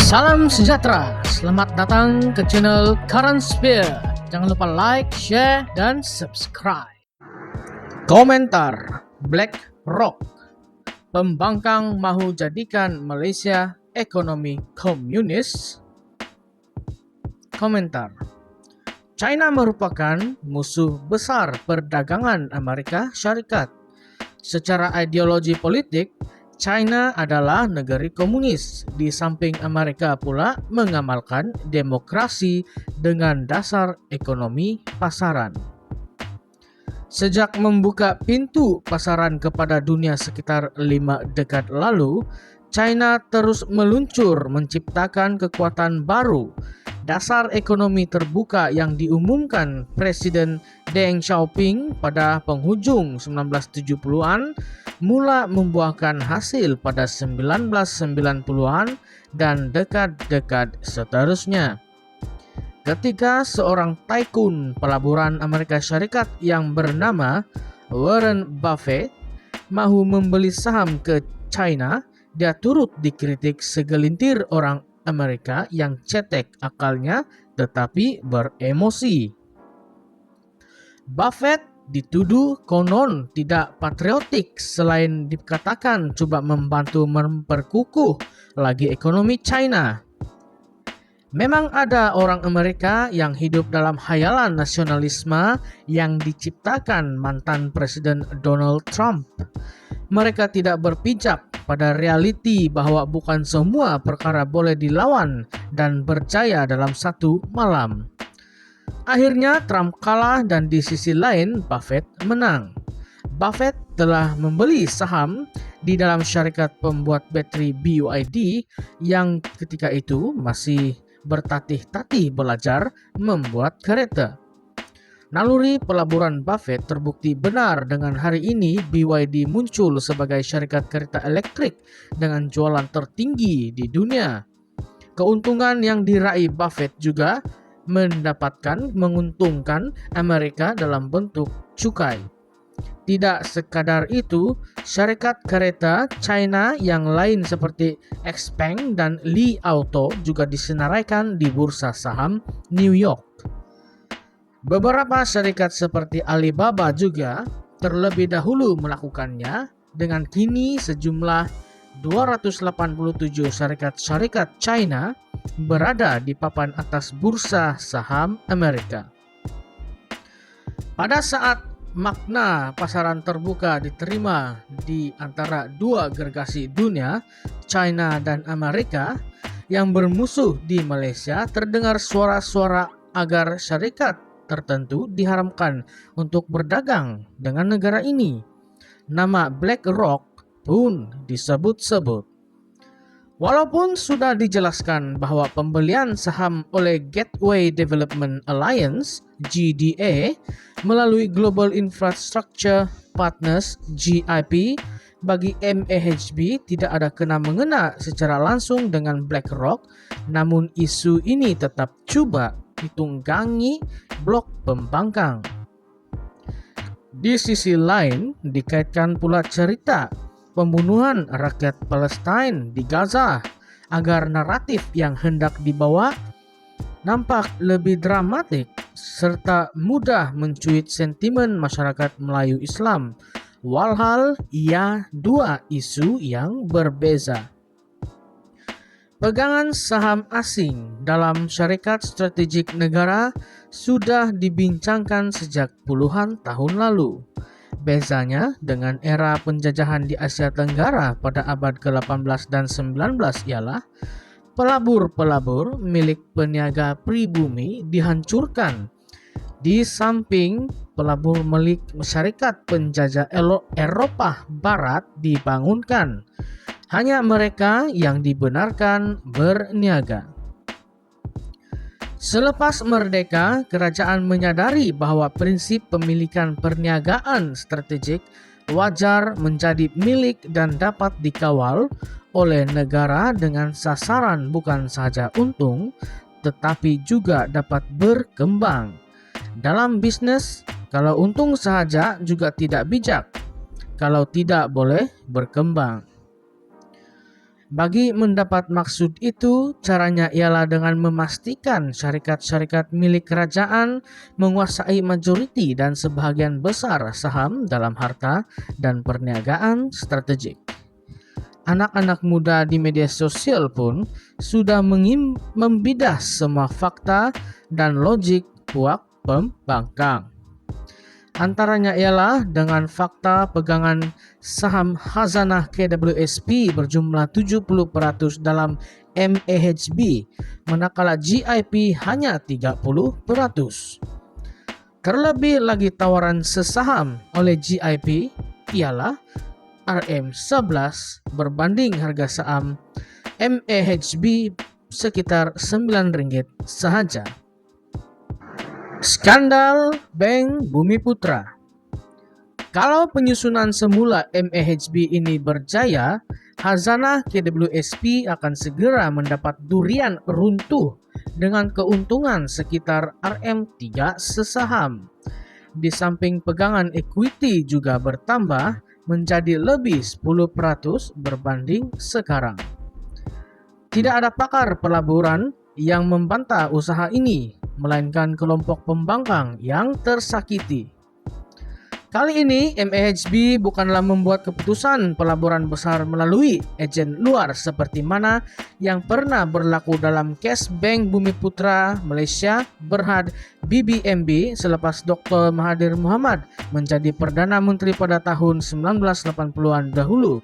Salam sejahtera, selamat datang ke channel Current Sphere. Jangan lupa like, share, dan subscribe. Komentar BlackRock, pembangkang mahu jadikan Malaysia ekonomi komunis. Komentar: China merupakan musuh besar perdagangan Amerika Syarikat. Secara ideologi politik, China adalah negeri komunis, di samping Amerika pula mengamalkan demokrasi dengan dasar ekonomi pasaran. Sejak membuka pintu pasaran kepada dunia sekitar 5 dekad lalu, China terus meluncur menciptakan kekuatan baru. Dasar ekonomi terbuka yang diumumkan Presiden Deng Xiaoping pada penghujung 1970-an mula membuahkan hasil pada 1990-an dan dekad-dekad seterusnya. Ketika seorang tycoon pelaburan Amerika Syarikat yang bernama Warren Buffett mahu membeli saham ke China, dia turut dikritik segelintir orang Amerika yang cetek akalnya tetapi beremosi. Buffett dituduh konon tidak patriotik selain dikatakan coba membantu memperkukuh lagi ekonomi China. Memang ada orang Amerika yang hidup dalam khayalan nasionalisme yang diciptakan mantan Presiden Donald Trump. Mereka tidak berpijak pada realiti bahwa bukan semua perkara boleh dilawan dan berjaya dalam satu malam. Akhirnya Trump kalah dan di sisi lain Buffett menang. Buffett telah membeli saham di dalam syarikat pembuat bateri BYD yang ketika itu masih bertatih-tatih belajar membuat kereta. Naluri pelaburan Buffett terbukti benar dengan hari ini BYD muncul sebagai syarikat kereta elektrik dengan jualan tertinggi di dunia. Keuntungan yang diraih Buffett juga menguntungkan Amerika dalam bentuk cukai. Tidak sekadar itu, syarikat kereta China yang lain seperti Xpeng dan Li Auto juga disenaraikan di bursa saham New York. Beberapa syarikat seperti Alibaba juga terlebih dahulu melakukannya, dengan kini sejumlah 287 syarikat-syarikat China berada di papan atas bursa saham Amerika. Pada saat makna pasaran terbuka diterima di antara dua gergasi dunia, China dan Amerika, yang bermusuh di Malaysia, terdengar suara-suara agar syarikat tertentu diharamkan untuk berdagang dengan negara ini. Nama BlackRock pun disebut-sebut. Walaupun sudah dijelaskan bahwa pembelian saham oleh Gateway Development Alliance (GDA) melalui Global Infrastructure Partners (GIP) bagi MAHB tidak ada kena-mengena secara langsung dengan BlackRock, namun isu ini tetap coba ditunggangi blok pembangkang. Di sisi lain, dikaitkan pula cerita pembunuhan rakyat Palestina di Gaza agar naratif yang hendak dibawa nampak lebih dramatik serta mudah mencuit sentimen masyarakat Melayu Islam, walhal ia dua isu yang berbeza. Pegangan saham asing dalam syarikat strategik negara sudah dibincangkan sejak puluhan tahun lalu. Bezanya dengan era penjajahan di Asia Tenggara pada abad ke-18 dan 19 ialah pelabur-pelabur milik peniaga pribumi dihancurkan, di samping pelabur milik syarikat penjajah Eropa Barat dibangunkan. Hanya mereka yang dibenarkan berniaga. Selepas merdeka, kerajaan menyadari bahwa prinsip pemilikan perniagaan strategik wajar menjadi milik dan dapat dikawal oleh negara dengan sasaran bukan sahaja untung, tetapi juga dapat berkembang. Dalam bisnis, kalau untung sahaja juga tidak bijak, kalau tidak boleh berkembang. Bagi mendapat maksud itu, caranya ialah dengan memastikan syarikat-syarikat milik kerajaan menguasai majoriti dan sebahagian besar saham dalam harta dan perniagaan strategik. Anak-anak muda di media sosial pun sudah membidah semua fakta dan logik puak pembangkang. Antaranya ialah dengan fakta pegangan saham khazanah KWSP berjumlah 70% dalam MAHB, manakala GIP hanya 30%. Terlebih lagi tawaran sesaham oleh GIP ialah RM11 berbanding harga saham MAHB sekitar Rp9 sahaja. Skandal Bank Bumiputra. Kalau penyusunan semula MAHB ini berjaya, khazanah KWSP akan segera mendapat durian runtuh dengan keuntungan sekitar RM3 sesaham. Di samping pegangan equity juga bertambah menjadi lebih 10% berbanding sekarang. Tidak ada pakar pelaburan yang membantah usaha ini, melainkan kelompok pembangkang yang tersakiti. Kali ini MAHB bukanlah membuat keputusan pelaburan besar melalui agen luar seperti mana yang pernah berlaku dalam kes Bank Bumiputra Malaysia Berhad BBMB selepas Dr. Mahathir Mohamad menjadi Perdana Menteri pada tahun 1980-an dahulu.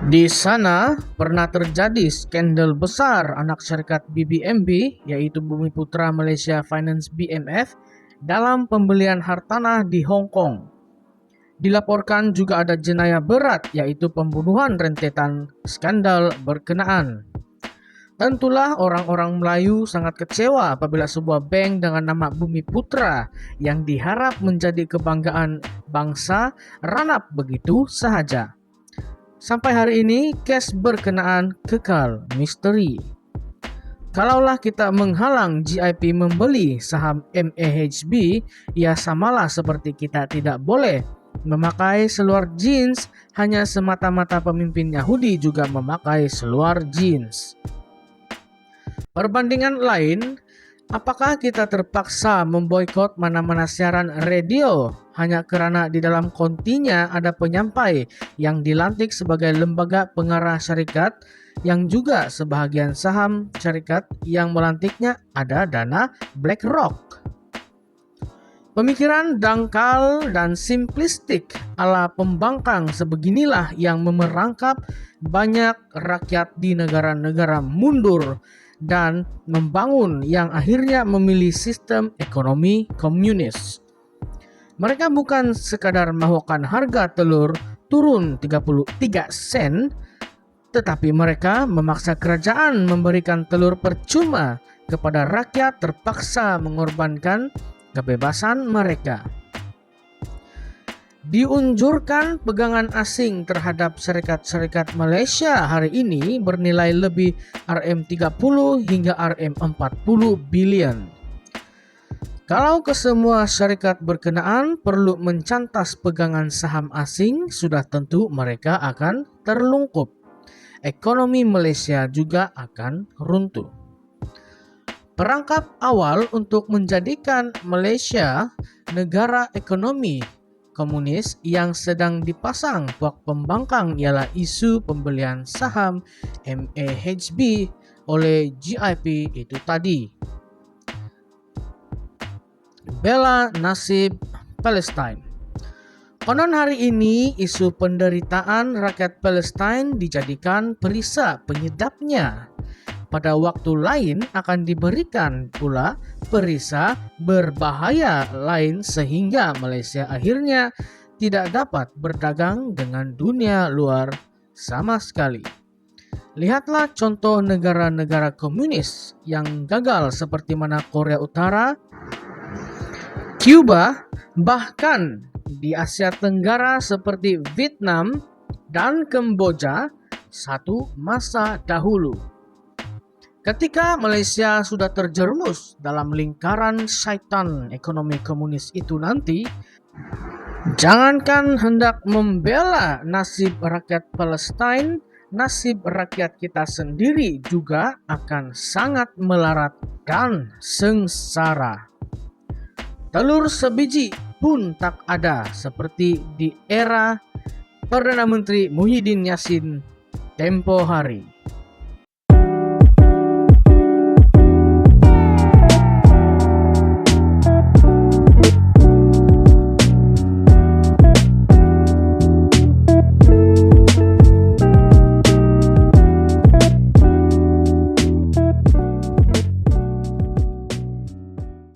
Di sana pernah terjadi skandal besar anak syarikat BBMB yaitu Bumiputra Malaysia Finance BMF dalam pembelian hartanah di Hong Kong. Dilaporkan juga ada jenayah berat yaitu pembunuhan rentetan skandal berkenaan. Tentulah orang-orang Melayu sangat kecewa apabila sebuah bank dengan nama Bumiputra yang diharap menjadi kebanggaan bangsa ranap begitu sahaja. Sampai hari ini kes berkenaan kekal misteri. Kalaulah kita menghalang GIP membeli saham MAHB, ia samalah seperti kita tidak boleh memakai seluar jeans hanya semata-mata pemimpin Yahudi juga memakai seluar jeans. Perbandingan lain, apakah kita terpaksa memboikot mana-mana siaran radio hanya kerana di dalam kontinya ada penyampai yang dilantik sebagai lembaga pengarah syarikat yang juga sebahagian saham syarikat yang melantiknya ada dana BlackRock? Pemikiran dangkal dan simplistik ala pembangkang sebeginilah yang memerangkap banyak rakyat di negara-negara mundur dan membangun yang akhirnya memilih sistem ekonomi komunis. Mereka bukan sekadar mahukan harga telur turun 33 sen, tetapi mereka memaksa kerajaan memberikan telur percuma kepada rakyat terpaksa mengorbankan kebebasan mereka. Diunjurkan pegangan asing terhadap syarikat-syarikat Malaysia hari ini bernilai lebih RM30 hingga RM40 bilion. Kalau kesemua syarikat berkenaan perlu mencantas pegangan saham asing, sudah tentu mereka akan terlungkup. Ekonomi Malaysia juga akan runtuh. Perangkap awal untuk menjadikan Malaysia negara ekonomi komunis yang sedang dipasang puak pembangkang ialah isu pembelian saham MAHB oleh GIP itu tadi. Bela nasib Palestina. Konon hari ini isu penderitaan rakyat Palestina dijadikan perisai penyedapnya. Pada waktu lain akan diberikan pula perisai berbahaya lain sehingga Malaysia akhirnya tidak dapat berdagang dengan dunia luar sama sekali. Lihatlah contoh negara-negara komunis yang gagal seperti mana Korea Utara, Cuba, bahkan di Asia Tenggara seperti Vietnam dan Kamboja satu masa dahulu. Ketika Malaysia sudah terjerumus dalam lingkaran syaitan ekonomi komunis itu nanti, Jangankan hendak membela nasib rakyat Palestina, nasib rakyat kita sendiri juga akan sangat melarat dan sengsara. Telur sebiji pun tak ada seperti di era Perdana Menteri Muhyiddin Yassin tempo hari.